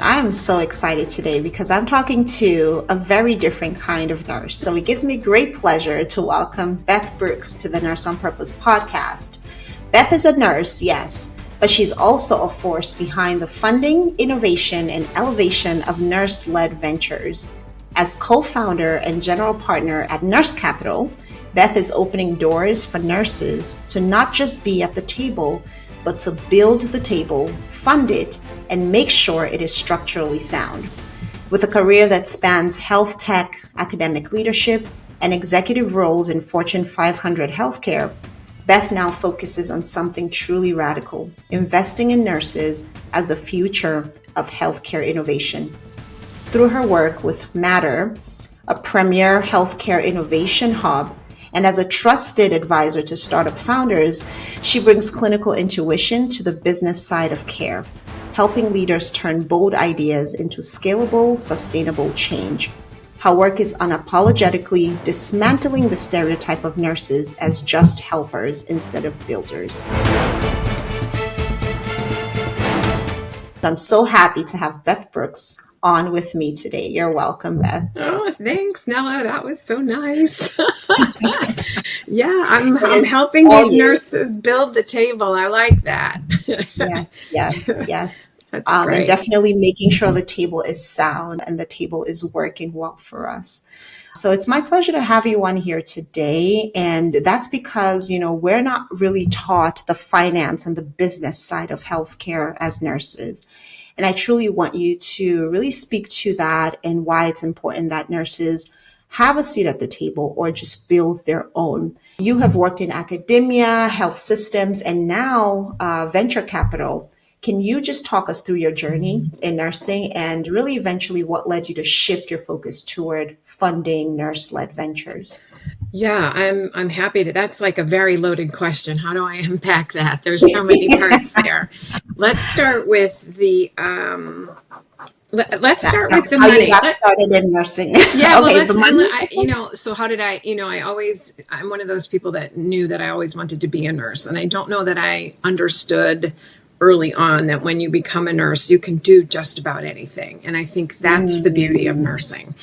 I'm so excited today because I'm talking to a very different kind of nurse. So it gives me great pleasure to welcome Beth Brooks to the Nurse on Purpose podcast. Beth is a nurse, yes, but she's also a force behind the funding, innovation, and elevation of nurse-led ventures. As co-founder and general partner at Nurse Capital, Beth is opening doors for nurses to not just be at the table, but to build the table, fund it, and make sure it is structurally sound. With a career that spans health tech, academic leadership, and executive roles in Fortune 500 healthcare, Beth now focuses on something truly radical, investing in nurses as the future of healthcare innovation. Through her work with Matter, a premier healthcare innovation hub, and as a trusted advisor to startup founders, she brings clinical intuition to the business side of care, helping leaders turn bold ideas into scalable, sustainable change. Her work is unapologetically dismantling the stereotype of nurses as just helpers instead of builders. I'm so happy to have Beth Brooks on with me today. You're welcome, Beth. Oh, thanks, Nella. That was so nice. Yeah, I'm helping these nurses build the table. I like that. Yes. That's great. And definitely making sure the table is sound and the table is working well for us. So it's my pleasure to have you on here today. And that's because, we're not really taught the finance and the business side of healthcare as nurses. And I truly want you to really speak to that and why it's important that nurses have a seat at the table or just build their own. You have worked in academia, health systems, and now venture capital. Can you just talk us through your journey in nursing and really eventually what led you to shift your focus toward funding nurse-led ventures? Yeah, I'm happy to. That's like a very loaded question. How do I unpack that? There's so many parts there. Let's start with the Let's start with the how money. You got started in nursing. Yeah, okay, well, the money. so how did I'm one of those people that knew that I always wanted to be a nurse. And I don't know that I understood early on that when you become a nurse, you can do just about anything. And I think that's the beauty of nursing.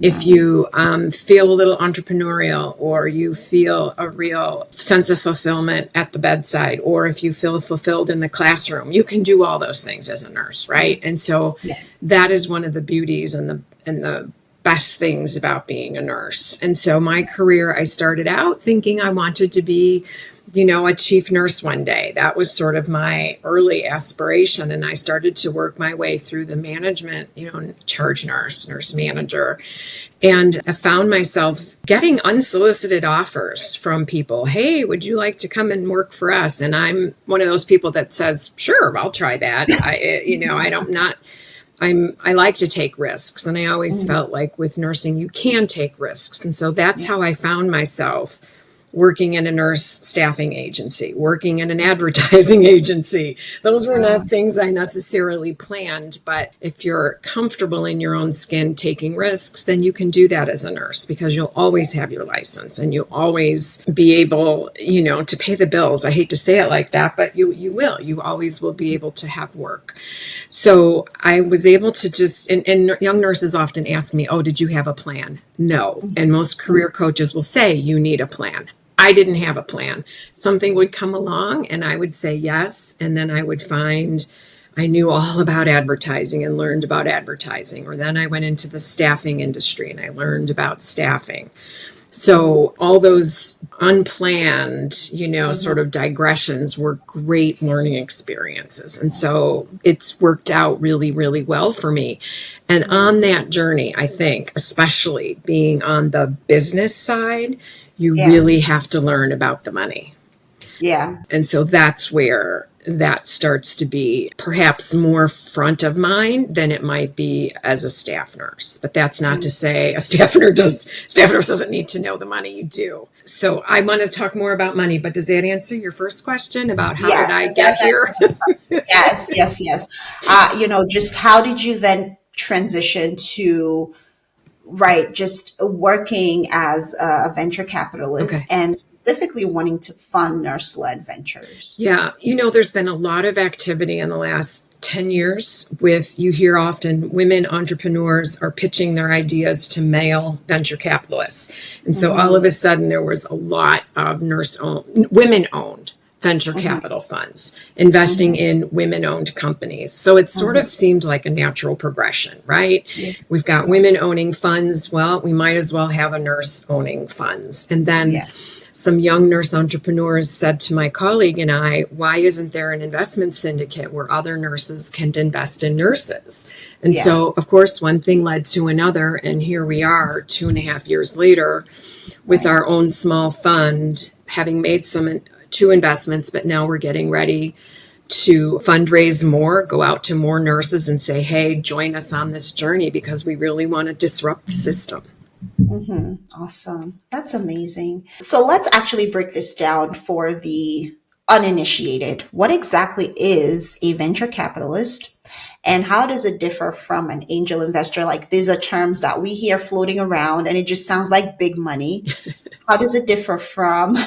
If you feel a little entrepreneurial, or you feel a real sense of fulfillment at the bedside, or if you feel fulfilled in the classroom, you can do all those things as a nurse, right? Yes. And so that is one of the beauties and the best things about being a nurse. And so my career, I started out thinking I wanted to be a chief nurse one day. That was sort of my early aspiration. And I started to work my way through the management, charge nurse manager. And I found myself getting unsolicited offers from people. Hey, would you like to come and work for us? And I'm one of those people that says, sure, I'll try that. I like to take risks. And I always felt like with nursing, you can take risks. And so that's how I found myself working in a nurse staffing agency, working in an advertising agency. Those were not things I necessarily planned, but if you're comfortable in your own skin taking risks, then you can do that as a nurse because you'll always have your license and you'll always be able, to pay the bills. I hate to say it like that, but you always will be able to have work. So I was able to just, and young nurses often ask me, oh, did you have a plan? No. And most career coaches will say, you need a plan. I didn't have a plan. Something would come along and I would say yes. And then I would find I knew all about advertising and learned about advertising. Or then I went into the staffing industry and I learned about staffing. So all those unplanned, sort of digressions were great learning experiences. And so it's worked out really, really well for me. And on that journey, I think, especially being on the business side, you really have to learn about the money. Yeah. And so that's where that starts to be perhaps more front of mind than it might be as a staff nurse. But that's not to say a staff nurse doesn't need to know the money. You do. So I want to talk more about money, but does that answer your first question about how did I get here? Yes. Just how did you then transition to Right, just working as a venture capitalist Okay. and specifically wanting to fund nurse-led ventures. Yeah, there's been a lot of activity in the last 10 years with, you hear often women entrepreneurs are pitching their ideas to male venture capitalists. And so all of Hmm. a sudden there was a lot of women owned venture Hmm. capital funds investing Hmm. in women owned companies. So it sort of Hmm. seemed like a natural progression, right? Yeah, We've got yeah, women owning funds. Well, we might as well have a nurse owning funds. And then yeah, some young nurse entrepreneurs said to my colleague and I, why isn't there an investment syndicate where other nurses can invest in nurses? And yeah. so, of course, one thing led to another. And here we are 2.5 years later with Right. our own small fund, having made two investments, but now we're getting ready to fundraise more, go out to more nurses and say, hey, join us on this journey because we really want to disrupt the system. Hmm. Awesome. That's amazing. So let's actually break this down for the uninitiated. What exactly is a venture capitalist? And how does it differ from an angel investor? Like these are terms that we hear floating around and it just sounds like big money. How does it differ from,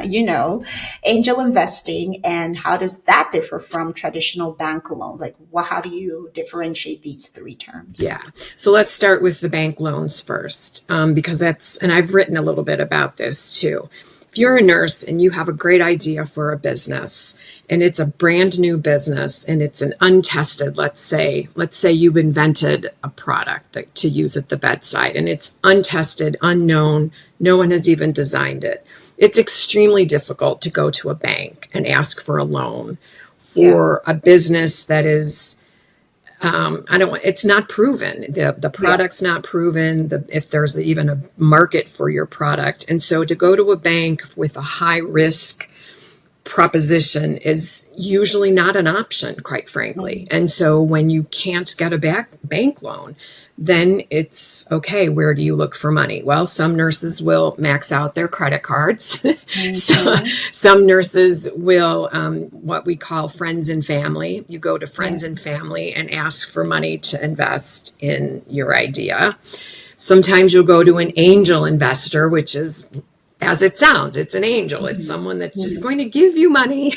you know, angel investing? And how does that differ from traditional bank loans? Like, how do you differentiate these three terms? Yeah. So let's start with the bank loans first, because and I've written a little bit about this too. If you're a nurse and you have a great idea for a business and it's a brand new business and it's an untested, let's say you've invented a product to use at the bedside and it's untested, unknown, no one has even designed it. It's extremely difficult to go to a bank and ask for a loan Yeah. for a business that is I don't want, it's not proven. The Yeah. product's not proven, if there's even a market for your product. And so to go to a bank with a high risk proposition is usually not an option, quite frankly. Mhm. And so when you can't get a bank loan, then it's okay. Where do you look for money? Well, some nurses will max out their credit cards. So, Mhm. some nurses will, what we call friends and family. You go to Yeah. friends and family and ask for money to invest in your idea. Sometimes you'll go to an angel investor, which is, as it sounds, it's an angel. It's Mhm. someone that's just Mhm. going to give you money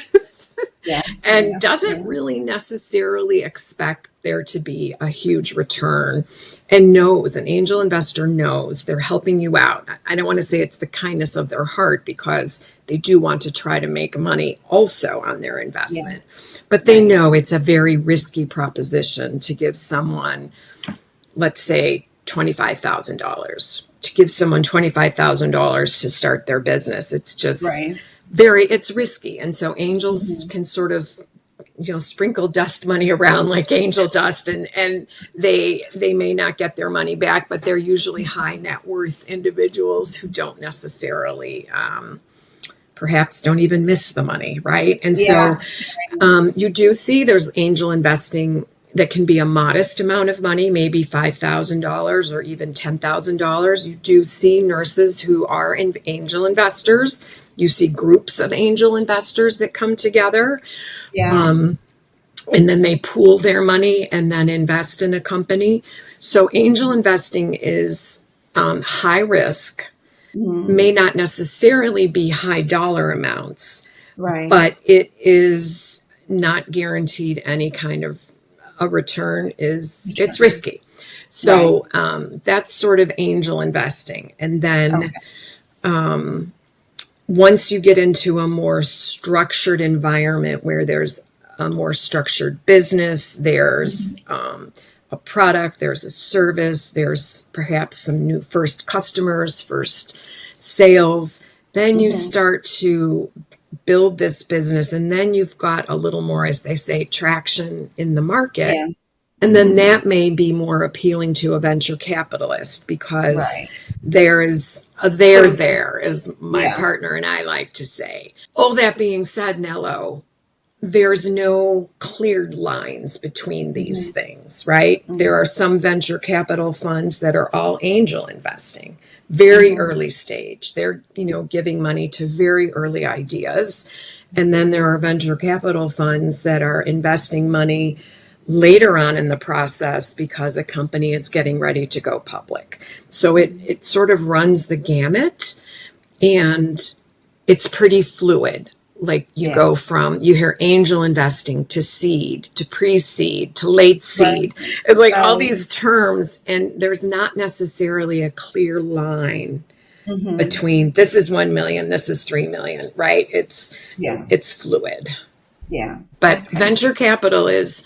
Yeah. and Yeah. doesn't Yeah. really necessarily expect there to be a huge return, and knows, an angel investor knows they're helping you out. I don't want to say it's the kindness of their heart because they do want to try to make money also on their investment, Yes. but they Right. know it's a very risky proposition to give someone, let's say, $25,000. To give someone $25,000 to start their business, it's just Right. it's risky. And so angels Mhm. can sort of, sprinkle dust money around like angel dust, and they may not get their money back, but they're usually high net worth individuals who don't necessarily, perhaps don't even miss the money, right? And so Yeah. you do see there's angel investing that can be a modest amount of money, maybe $5,000 or even $10,000. You do see nurses who are angel investors. You see groups of angel investors that come together, Yeah. and then they pool their money and then invest in a company. So angel investing is high risk, Mhm. may not necessarily be high dollar amounts, Right. but it is not guaranteed any kind of a return. It's risky. Right. So that's sort of angel investing. And then Okay. once you get into a more structured environment where there's a more structured business, there's Mhm. a product, there's a service, there's perhaps some new first customers, first sales, then you Mhm. start to build this business. And then you've got a little more, as they say, traction in the market. Yeah. And then Mhm. that may be more appealing to a venture capitalist because Right. there is a there, as my Yeah. partner and I like to say. All that being said, Nello, there's no cleared lines between these Mhm. things, right? There Mhm. are some venture capital funds that are all angel investing, very Mhm. early stage. They're, giving money to very early ideas. And then there are venture capital funds that are investing money later on in the process because a company is getting ready to go public. So it sort of runs the gamut, and it's pretty fluid. Like you Yeah. go from, you hear angel investing to seed to pre-seed to late Right. seed. It's like all Right. these terms, and there's not necessarily a clear line Mm-hmm. between this is 1 million, this is 3 million, right? Yeah. It's fluid. Yeah. But Okay. venture capital is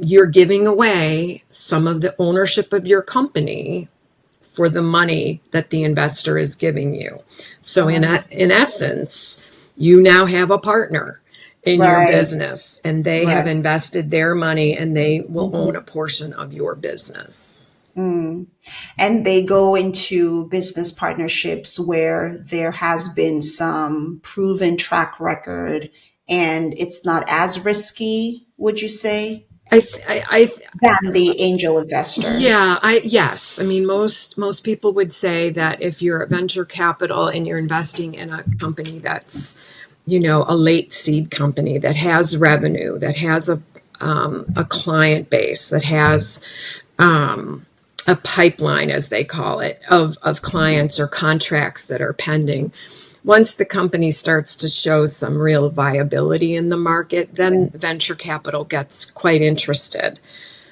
you're giving away some of the ownership of your company for the money that the investor is giving you. So Oh, I in essence, you now have a partner in your right. business, and they have Right. invested their money, and they will own Mm-hmm. a portion of your business. Mm. And they go into business partnerships where there has been some proven track record and it's not as risky, would you say, I, th- I than the angel investor? Yeah, yes. I mean, most people would say that if you're a venture capital and you're investing in a company that's, a late seed company that has revenue, that has a client base, that has a pipeline, as they call it, of clients or contracts that are pending. Once the company starts to show some real viability in the market, then venture capital gets quite interested.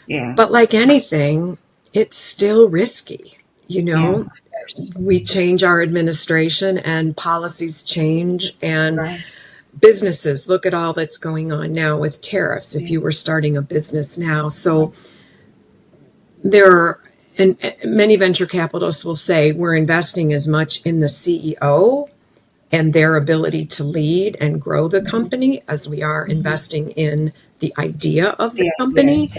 Yeah. But like anything, it's still risky. You Yeah. know, Of course. we change our administration and policies change, and Right. businesses, look at all that's going on now with tariffs if Yeah. you were starting a business now. So there are, and many venture capitalists will say we're investing as much in the CEO and their ability to lead and grow the company as we are Mm-hmm. investing in the idea of the The idea company. is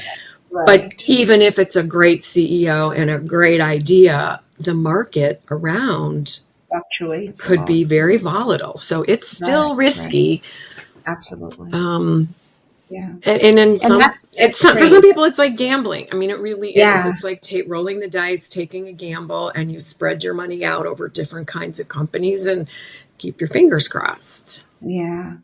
But right. even if it's a great CEO and a great idea, the market around Fluctuates a could lot. be very volatile. So it's Right. still Right. risky. Absolutely. Um, Yeah. and then And it's that's not, for some great. people, it's like gambling. I mean, it really is. Yeah. It's like rolling the dice, taking a gamble, and you spread your money out over different kinds of companies and keep your fingers crossed. Yeah.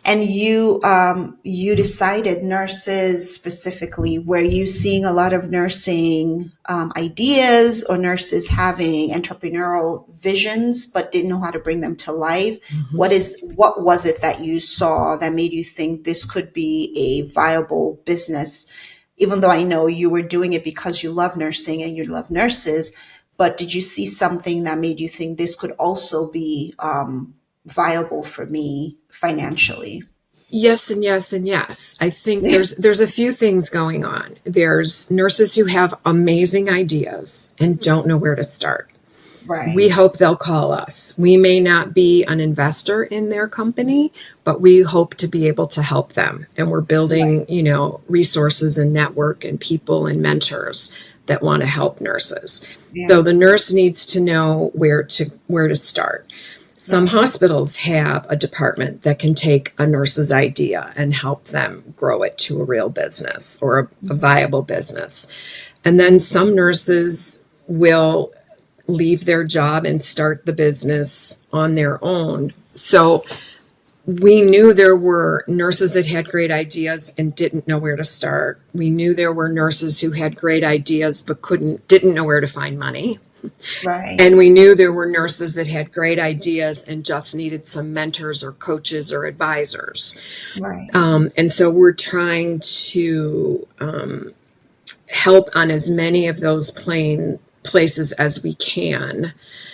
And you decided nurses specifically. Were you seeing a lot of nursing ideas or nurses having entrepreneurial visions but didn't know how to bring them to life? Mhm. What was it that you saw that made you think this could be a viable business? Even though I know you were doing it because you love nursing and you love nurses, but did you see something that made you think this could also be viable for me financially? Yes, and yes, and yes. I think there's a few things going on. There's nurses who have amazing ideas and don't know where to start. We Right. hope they'll call us. We may not be an investor in their company, but we hope to be able to help them. And we're Right. building, resources and network and people and mentors that want to help nurses. Yeah. So the nurse needs to know where to start. Some Right. hospitals have a department that can take a nurse's idea and help them grow it to a real business or a viable business. And then some nurses will leave their job and start the business on their own. So we knew there were nurses that had great ideas and didn't know where to start. We knew there were nurses who had great ideas but didn't know where to find money. Right. And we knew there were nurses that had great ideas and just needed some mentors or coaches or advisors. Right. And so we're trying to help on as many of those places as we can,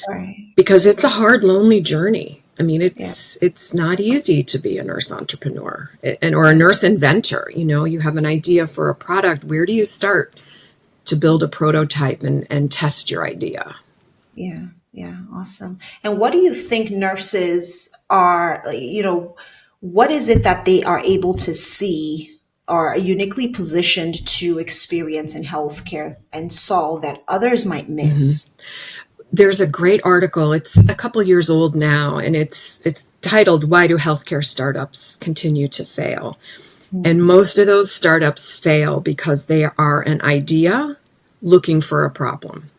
Right. because it's a hard, lonely journey. I mean, Yeah. it's not easy to be a nurse entrepreneur or a nurse inventor. You have an idea for a product. Where do you start to build a prototype and test your idea? Yeah. Yeah. Awesome. And what do you think nurses are, what is it that they are able to see or are uniquely positioned to experience in healthcare and solve that others might Mhm. miss? There's a great article. It's a couple years old now, and it's titled "Why Do Healthcare Startups Continue to Fail?" And most of those startups fail because they are an idea looking for a problem.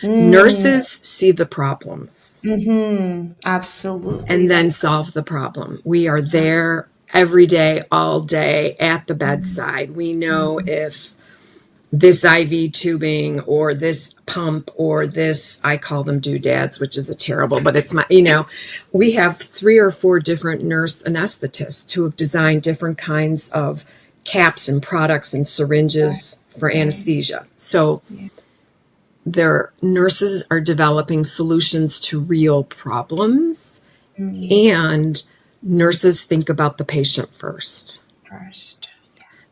Mm, Nurses see the problems mm-hmm. Absolutely. and then That's solve the problem. We are there every day, all day at the bedside. We know if this IV tubing or this pump or this, I call them doodads, which is a terrible, but it's my, we have 3 or 4 different nurse anesthetists who have designed different kinds of caps and products and syringes for anesthesia. So their nurses are developing solutions to real problems, and nurses think about the patient first.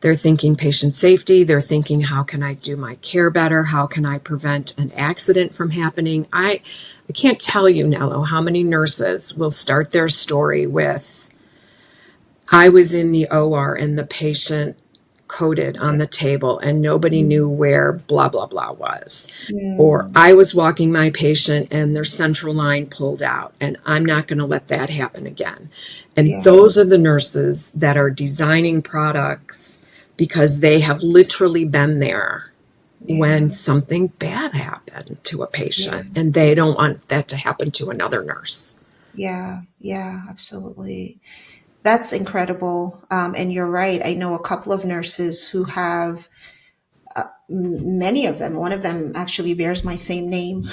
They're thinking patient safety. They're thinking, how can I do my care better? How can I prevent an accident from happening? I can't tell you, Nello, how many nurses will start their story with, I was in the OR and the patient coded on the table and nobody knew where blah, blah, blah was. Or I was walking my patient and their central line pulled out, and I'm not going to let that happen again. And those are the nurses that are designing products because they have literally been there when something bad happened to a patient, and they don't want that to happen to another nurse. Yeah, absolutely. That's incredible. And you're right. I know a couple of nurses who have, many of them, one of them actually bears my same name.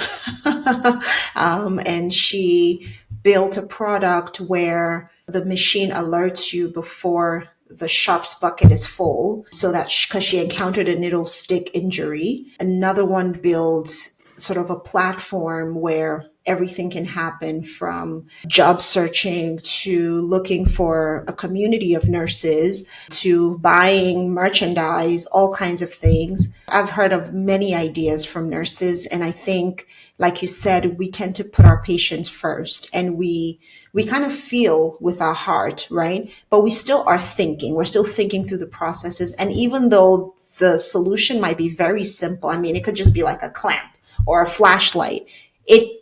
And she built a product where the machine alerts you before the sharps bucket is full, so that because she encountered a needle stick injury. Another one builds sort of a platform where everything can happen, from job searching to looking for a community of nurses to buying merchandise, all kinds of things. I've heard of many ideas from nurses, and I think, like you said, we tend to put our patients first, and we kind of feel with our heart, right? But we still are thinking. We're still thinking through the processes. And even though the solution might be very simple, I mean, it could just be like a clamp or a flashlight. It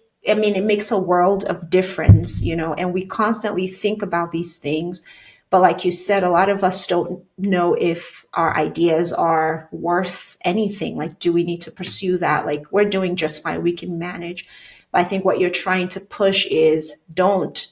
makes a world of difference, and we constantly think about these things. But like you said, a lot of us don't know if our ideas are worth anything. Like, do we need to pursue that? Like, we're doing just fine. We can manage. But I think what you're trying to push is don't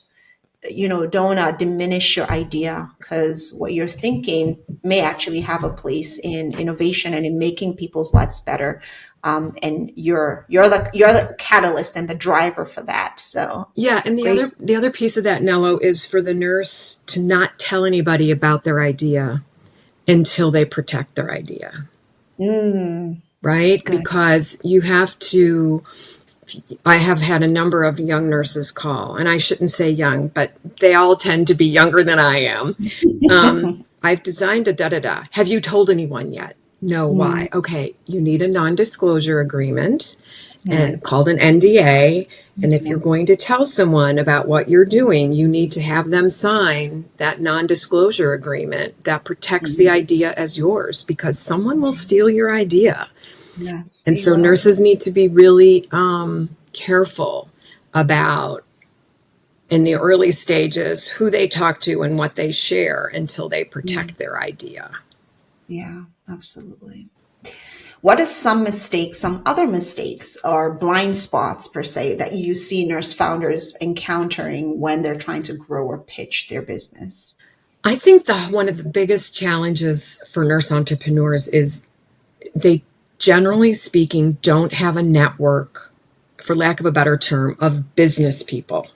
diminish your idea, because what you're thinking may actually have a place in innovation and in making people's lives better. And you're the catalyst and the driver for that. So and the other piece of that, Nello, is for the nurse to not tell anybody about their idea until they protect their idea. Right? Good. Because you have to. I have had a number of young nurses call, and I shouldn't say young, but they all tend to be younger than I am. I've designed a da-da-da. Have you told anyone yet? No, why? Okay, you need a non-disclosure agreement and called an NDA. And if you're going to tell someone about what you're doing, you need to have them sign that non-disclosure agreement that protects the idea as yours, because someone will steal your idea. Yes. And so nurses need to be really careful about, in the early stages, who they talk to and what they share until they protect their idea. Yeah, absolutely. What are some other mistakes or blind spots per se that you see nurse founders encountering when they're trying to grow or pitch their business? I think one of the biggest challenges for nurse entrepreneurs is they, generally speaking, don't have a network, for lack of a better term, of business people.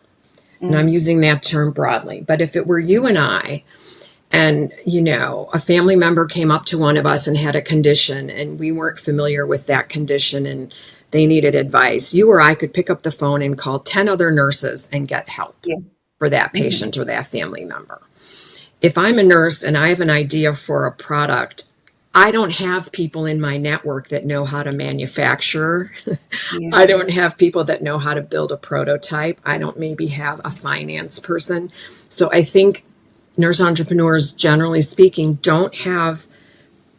And I'm using that term broadly. But if it were you and I, and, a family member came up to one of us and had a condition, and we weren't familiar with that condition and they needed advice, you or I could pick up the phone and call 10 other nurses and get help for that patient or that family member. If I'm a nurse and I have an idea for a product, I don't have people in my network that know how to manufacture. I don't have people that know how to build a prototype. I don't maybe have a finance person. So I think nurse entrepreneurs, generally speaking, don't have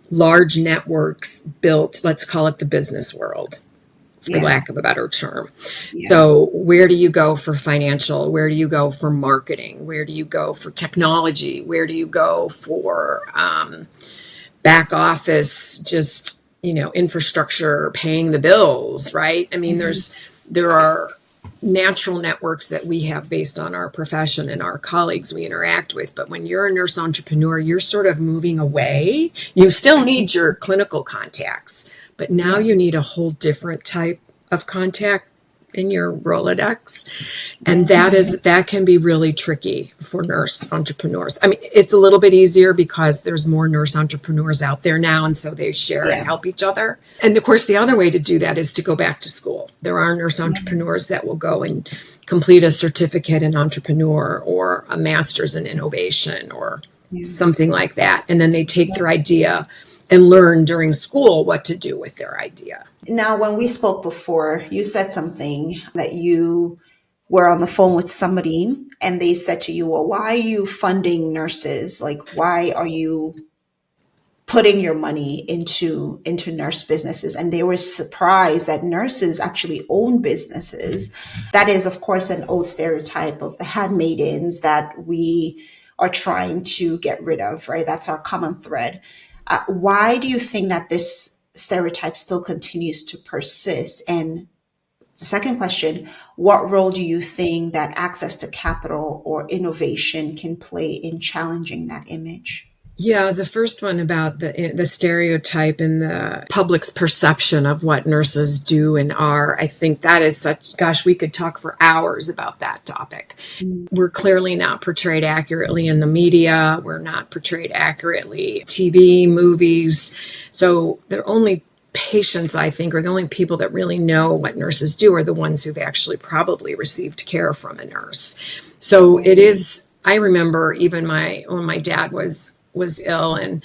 large networks built, let's call it the business world, for lack of a better term. So where do you go for financial? Where do you go for marketing? Where do you go for technology? Where do you go for back office, just, infrastructure, paying the bills, right? I mean, there are natural networks that we have based on our profession and our colleagues we interact with. But when you're a nurse entrepreneur, you're sort of moving away. You still need your clinical contacts, but now you need a whole different type of contact in your Rolodex. And that can be really tricky for nurse entrepreneurs. I mean, it's a little bit easier because there's more nurse entrepreneurs out there now. And so they share and help each other. And of course, the other way to do that is to go back to school. There are nurse entrepreneurs that will go and complete a certificate in entrepreneur or a master's in innovation or something like that. And then they take their idea and learn during school what to do with their idea. Now, when we spoke before, you said something that you were on the phone with somebody and they said to you, well, why are you funding nurses? Like, why are you putting your money into nurse businesses? And they were surprised that nurses actually own businesses. That is, of course, an old stereotype of the handmaidens that we are trying to get rid of, right? That's our common thread. Why do you think that this stereotype still continues to persist? And the second question, what role do you think that access to capital or innovation can play in challenging that image? Yeah, the first one about the stereotype and the public's perception of what nurses do and are, I think that is gosh, we could talk for hours about that topic. We're clearly not portrayed accurately in the media. We're not portrayed accurately TV, movies. So they're only patients, I think, or the only people that really know what nurses do are the ones who've actually probably received care from a nurse. So it is, I remember even when my dad was ill and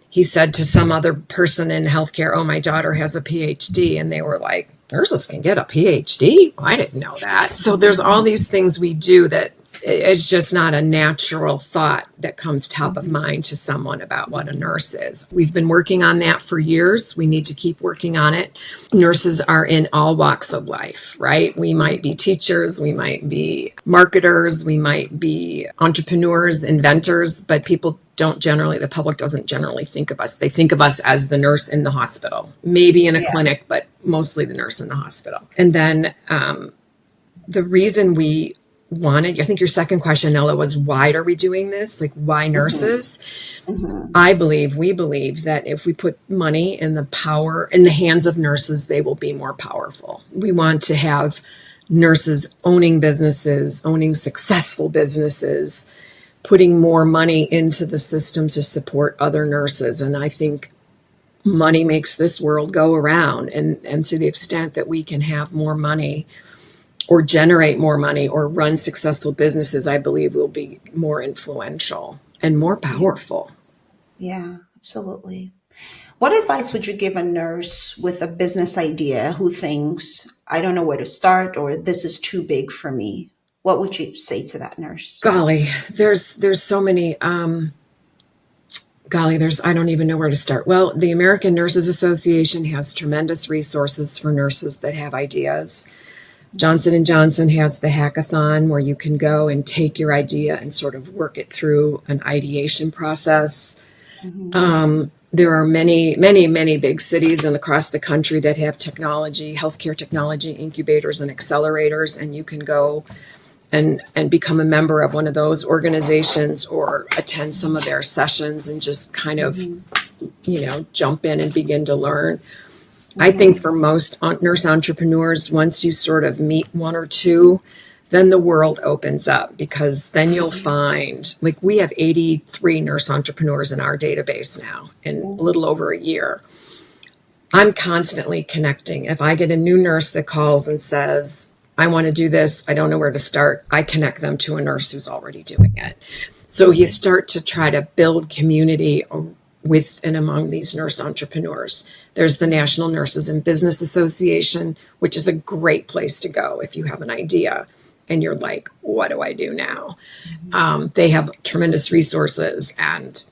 he said to some other person in healthcare, oh, my daughter has a PhD. And they were like, nurses can get a PhD? I didn't know that. So there's all these things we do that it's just not a natural thought that comes top of mind to someone about what a nurse is. We've been working on that for years. We need to keep working on it. Nurses are in all walks of life, right? We might be teachers, we might be marketers, we might be entrepreneurs, inventors, but the public doesn't generally think of us. They think of us as the nurse in the hospital, maybe in a clinic, but mostly the nurse in the hospital. And then the reason we wanted, I think your second question, Ella, was why are we doing this? Like, why nurses? We believe that if we put money and the power in the hands of nurses, they will be more powerful. We want to have nurses owning businesses, owning successful businesses, putting more money into the system to support other nurses. And I think money makes this world go around. And to the extent that we can have more money or generate more money or run successful businesses, I believe will be more influential and more powerful. Yeah, absolutely. What advice would you give a nurse with a business idea who thinks, I don't know where to start, or this is too big for me? What would you say to that nurse? Golly, there's so many, I don't even know where to start. Well, the American Nurses Association has tremendous resources for nurses that have ideas. Johnson & Johnson has the hackathon where you can go and take your idea and sort of work it through an ideation process. There are many, many, many big cities and across the country that have healthcare technology incubators and accelerators, and you can go and become a member of one of those organizations or attend some of their sessions and just kind of, jump in and begin to learn. I think for most nurse entrepreneurs, once you sort of meet one or two, then the world opens up, because then you'll find, like, we have 83 nurse entrepreneurs in our database now in a little over a year. I'm constantly connecting. If I get a new nurse that calls and says, I want to do this, I don't know where to start, I connect them to a nurse who's already doing it. So you start to try to build community with and among these nurse entrepreneurs. There's the National Nurses in Business Association, which is a great place to go if you have an idea and you're like, what do I do now? They have tremendous resources and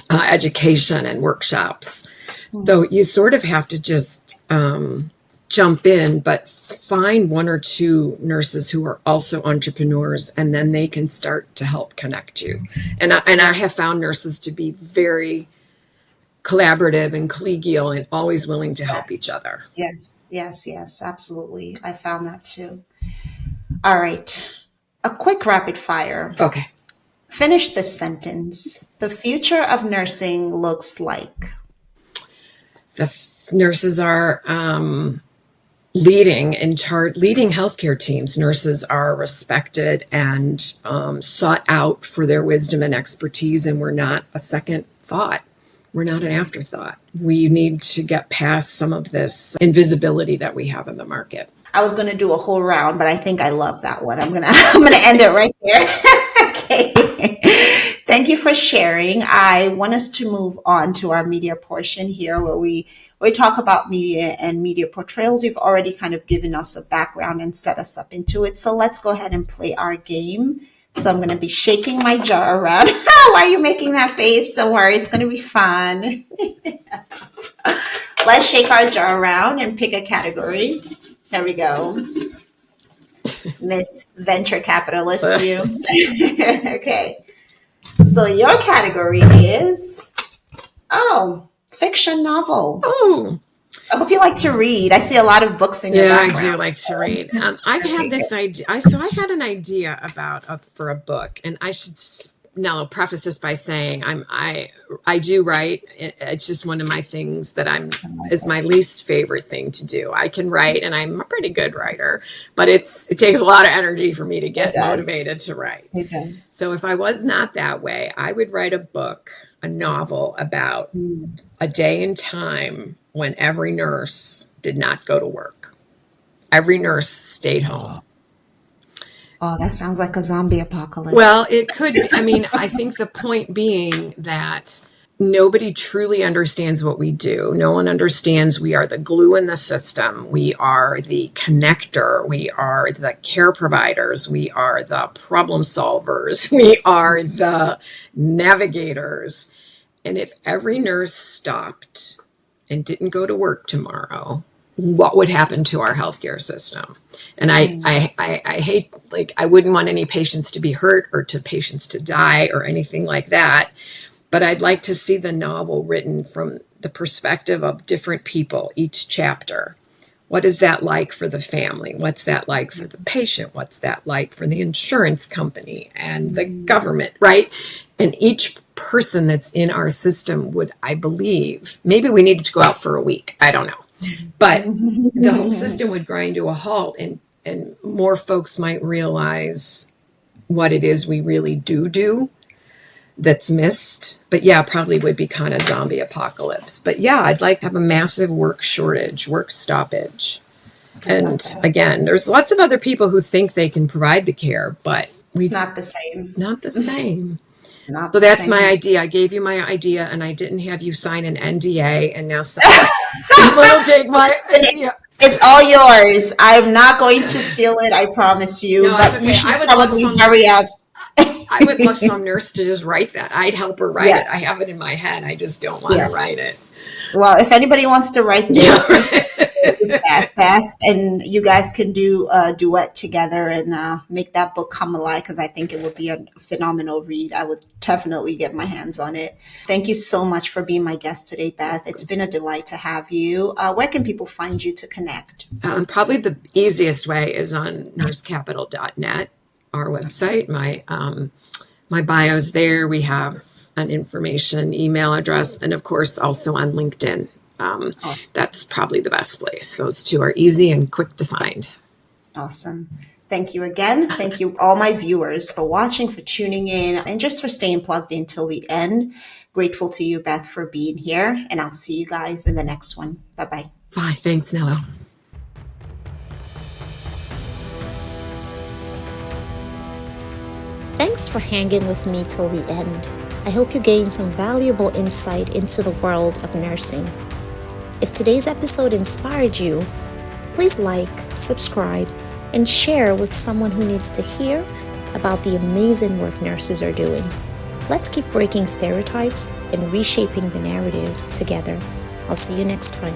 education and workshops. So you sort of have to just jump in, but find one or two nurses who are also entrepreneurs, and then they can start to help connect you. And I have found nurses to be very collaborative and collegial and always willing to help each other. Yes, absolutely. I found that too. All right. A quick rapid fire. Okay. Finish this sentence. The future of nursing looks like. Nurses are leading healthcare teams. Nurses are respected and sought out for their wisdom and expertise, and we're not a second thought. We're not an afterthought. We need to get past some of this invisibility that we have in the market. I was going to do a whole round, but I think I love that one. I'm going to end it right there. Okay. Thank you for sharing. I want us to move on to our media portion here where we talk about media and media portrayals. You've already kind of given us a background and set us up into it. So let's go ahead and play our game. So I'm going to be shaking my jar around. Why are you making that face? Don't worry, it's going to be fun. Let's shake our jar around and pick a category. There we go. Miss Venture Capitalist, you. Okay. So your category is, fiction novel. Oh. I hope you like to read. I see a lot of books in your background. I do like to read. I've had this idea. So I had an idea for a book, and I should now preface this by saying I do write. It's just one of my things that is my least favorite thing to do. I can write, and I'm a pretty good writer, but it takes a lot of energy for me to get motivated to write. It does. So if I was not that way, I would write a novel about a day in time when every nurse did not go to work. Every nurse stayed home. Oh, that sounds like a zombie apocalypse. Well, it could. I think the point being that nobody truly understands what we do. No one understands we are the glue in the system. We are the connector. We are the care providers. We are the problem solvers. We are the navigators. And if every nurse stopped and didn't go to work tomorrow, what would happen to our healthcare system? And I hate, I wouldn't want any patients to be hurt or to patients to die or anything like that. But I'd like to see the novel written from the perspective of different people, each chapter. What is that like for the family? What's that like for the patient? What's that like for the insurance company and the government, right? And each person that's in our system would, I believe, maybe we needed to go out for a week. I don't know. But the whole system would grind to a halt, and more folks might realize what it is we really do that's missed. But yeah, probably would be kind of zombie apocalypse. But yeah, I'd like to have a massive work shortage, work stoppage. And again, there's lots of other people who think they can provide the care, but it's not the same. Not the same. So that's my idea. I gave you my idea, and I didn't have you sign an NDA, and now people will take my idea. It's all yours. I'm not going to steal it. I promise you. No, but okay. you should probably hurry up. I would love some nurse to just write that. I'd help her write it. I have it in my head. I just don't want to write it. Well, if anybody wants to write this, Beth, and you guys can do a duet together and make that book come alive, because I think it would be a phenomenal read. I would definitely get my hands on it. Thank you so much for being my guest today, Beth. It's been a delight to have you. Where can people find you to connect? Probably the easiest way is on nursecapital.net, our website. My bio's there. We have an information email address, and of course also on LinkedIn. Awesome. That's probably the best place. Those two are easy and quick to find. Awesome. Thank you again. Thank you all my viewers for watching, for tuning in, and just for staying plugged in till the end. Grateful to you, Beth, for being here, and I'll see you guys in the next one. Bye-bye. Bye. Thanks, Nello. Thanks for hanging with me till the end. I hope you gained some valuable insight into the world of nursing. If today's episode inspired you, please like, subscribe, and share with someone who needs to hear about the amazing work nurses are doing. Let's keep breaking stereotypes and reshaping the narrative together. I'll see you next time.